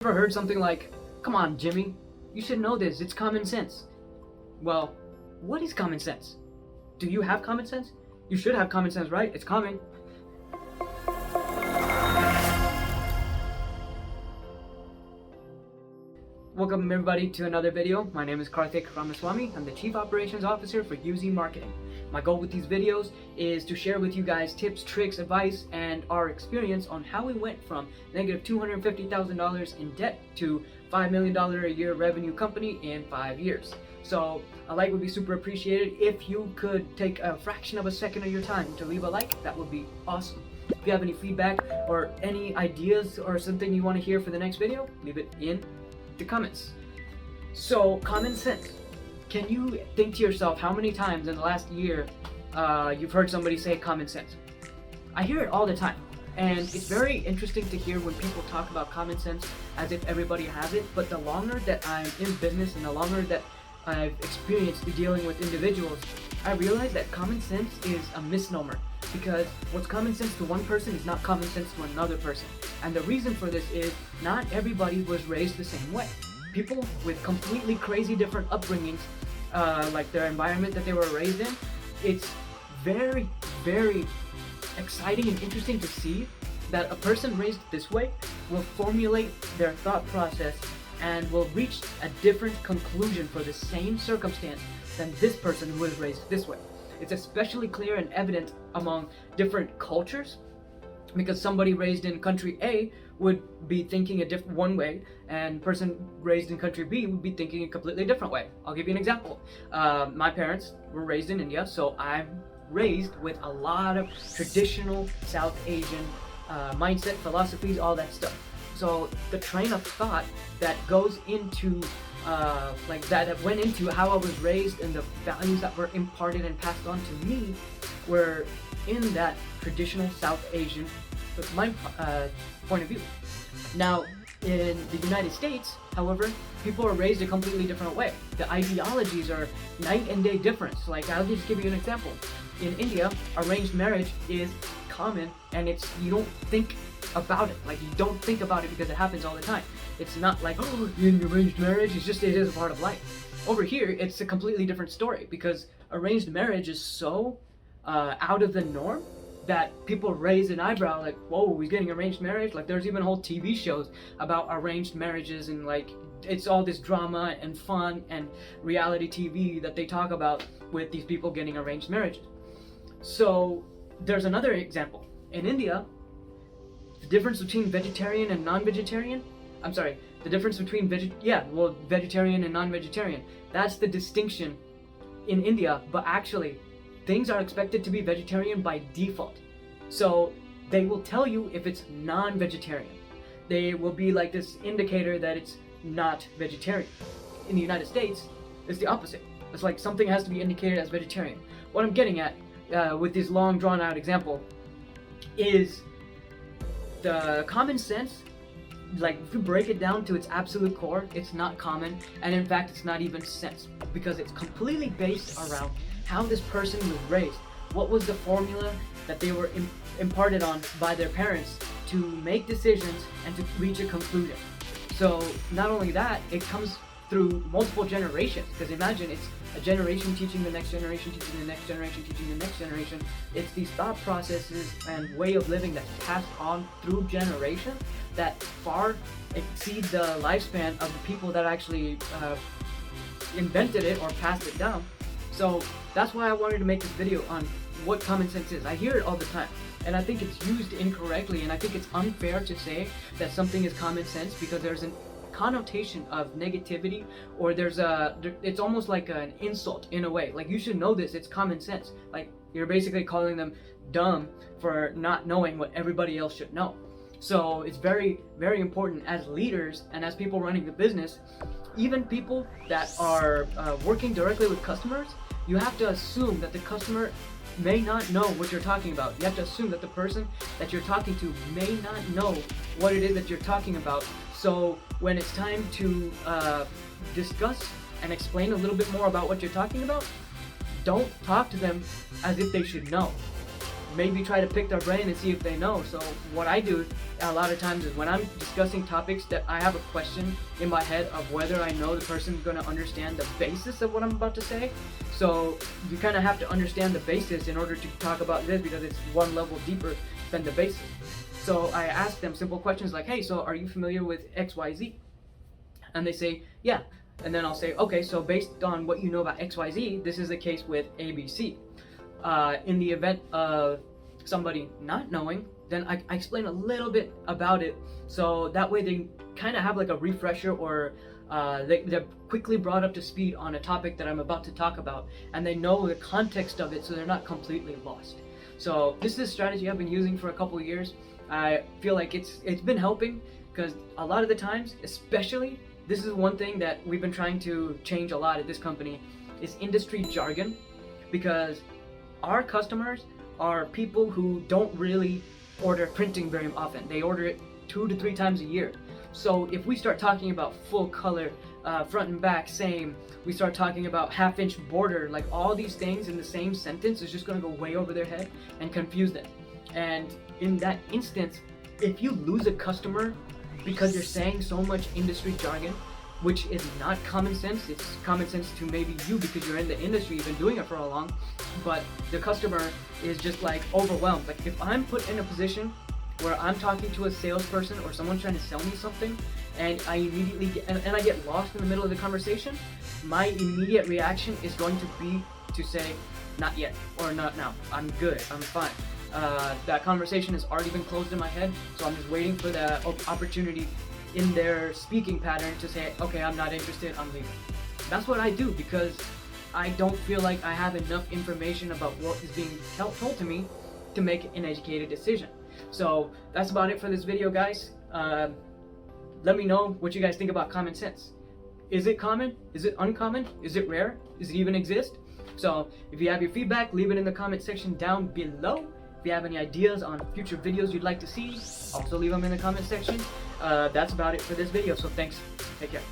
Ever heard something like, "Come on, Jimmy, you should know this, it's common sense"? Well, what is common sense? Do you have common sense? You should have common sense, right? It's common. Welcome everybody to another video. My name is Karthik. I'm the Chief Operations Officer for UZ Marketing. My goal with these videos is to share with you guys tips, tricks, advice, and our experience on how we went from negative $250,000 in debt to $5 million a year revenue company in 5 years. So a like would be super appreciated. If you could take a fraction of a second of your time to leave a like, that would be awesome. If you have any feedback or any ideas or something you want to hear for the next video, leave it in the comments. So, common sense. Can you think to yourself how many times in the last year you've heard somebody say common sense? I hear it all the time, and it's very interesting to hear when people talk about common sense as if everybody has it. But the longer that I'm in business and the longer that I've experienced dealing with individuals, I realize that common sense is a misnomer, because what's common sense to one person is not common sense to another person. And the reason for this is not everybody was raised the same way. People with completely crazy different upbringings, like their environment that they were raised in, it's very, very exciting and interesting to see that a person raised this way will formulate their thought process and will reach a different conclusion for the same circumstance than this person who was raised this way. It's especially clear and evident among different cultures, because somebody raised in country A would be thinking one way, and person raised in country B would be thinking a completely different way. I'll give you an example. My parents were raised in India, so I'm raised with a lot of traditional South Asian mindset, philosophies, all that stuff. So the train of thought that goes into that went into how I was raised and the values that were imparted and passed on to me were in that traditional South Asian point of view. Now, in the United States, however, people are raised a completely different way. The ideologies are night and day difference. Like, I'll just give you an example. In India, arranged marriage is common, and you don't think about it. Like, you don't think about it because it happens all the time. It's not like, oh, in arranged marriage, it is a part of life. Over here, it's a completely different story, because arranged marriage is so out of the norm that people raise an eyebrow like, whoa, he's getting arranged marriage? Like, there's even whole TV shows about arranged marriages, and like, it's all this drama and fun and reality TV that they talk about with these people getting arranged marriages. So there's another example. In India, the difference between vegetarian and non-vegetarian, vegetarian and non-vegetarian, that's the distinction in India, but actually things are expected to be vegetarian by default. So they will tell you if it's non-vegetarian. They will be like this indicator that it's not vegetarian. In the United States, it's the opposite. It's like something has to be indicated as vegetarian. What I'm getting at with this long drawn out example is the common sense. Like, if you break it down to its absolute core, it's not common, and in fact it's not even sense, because it's completely based around how this person was raised. What was the formula that they were imparted on by their parents to make decisions and to reach a conclusion. So not only that, it comes through multiple generations, because imagine it's a generation teaching the next generation, teaching the next generation, teaching the next generation. It's these thought processes and way of living that's passed on through generations that far exceed the lifespan of the people that actually invented it or passed it down. So that's why I wanted to make this video on what common sense is. I hear it all the time, and I think it's used incorrectly, and I think it's unfair to say that something is common sense, because there's a connotation of negativity, or it's almost like an insult in a way. Like, you should know this, it's common sense. Like, you're basically calling them dumb for not knowing what everybody else should know. So it's very, very important as leaders and as people running the business, even people that are working directly with customers, you have to assume that the customer may not know what you're talking about. You have to assume that the person that you're talking to may not know what it is that you're talking about. So when it's time to discuss and explain a little bit more about what you're talking about, don't talk to them as if they should know. maybe try to pick their brain and see if they know. So what I do a lot of times is when I'm discussing topics that I have a question in my head of whether I know the person's going to understand the basis of what I'm about to say. So you kind of have to understand the basis in order to talk about this, because it's one level deeper than the basis. So I ask them simple questions like, hey, so are you familiar with XYZ? And they say, yeah. And then I'll say, okay, so based on what you know about XYZ, this is the case with ABC. In the event of somebody not knowing, then I explain a little bit about it, so that way they kind of have like a refresher, or they're quickly brought up to speed on a topic that I'm about to talk about, and they know the context of it, so they're not completely lost. So this is a strategy I've been using for a couple of years. I feel like it's been helping, because a lot of the times, especially, this is one thing that we've been trying to change a lot at this company, is industry jargon, because our customers are people who don't really order printing very often. They order it 2 to 3 times a year. So if we start talking about full color, front and back, same, we start talking about half-inch border, like all these things in the same sentence is just going to go way over their head and confuse them. And in that instance, if you lose a customer because you're saying so much industry jargon, which is not common sense, it's common sense to maybe you because you're in the industry, you've been doing it for a long, but the customer is just like overwhelmed. Like if I'm put in a position where I'm talking to a salesperson or someone trying to sell me something, and I immediately get, and I get lost in the middle of the conversation, my immediate reaction is going to be to say, not yet, or not now, I'm good, I'm fine. That conversation has already been closed in my head, so I'm just waiting for the opportunity in their speaking pattern to say, okay, I'm not interested, I'm leaving. That's what I do, because I don't feel like I have enough information about what is being told to me to make an educated decision. So that's about it for this video, guys. Let me know what you guys think about common sense. Is it common? Is it uncommon? Is it rare? Does it even exist? So if you have your feedback, leave it in the comment section down below. If you have any ideas on future videos you'd like to see, also leave them in the comment section. That's about it for this video, so thanks. Take care.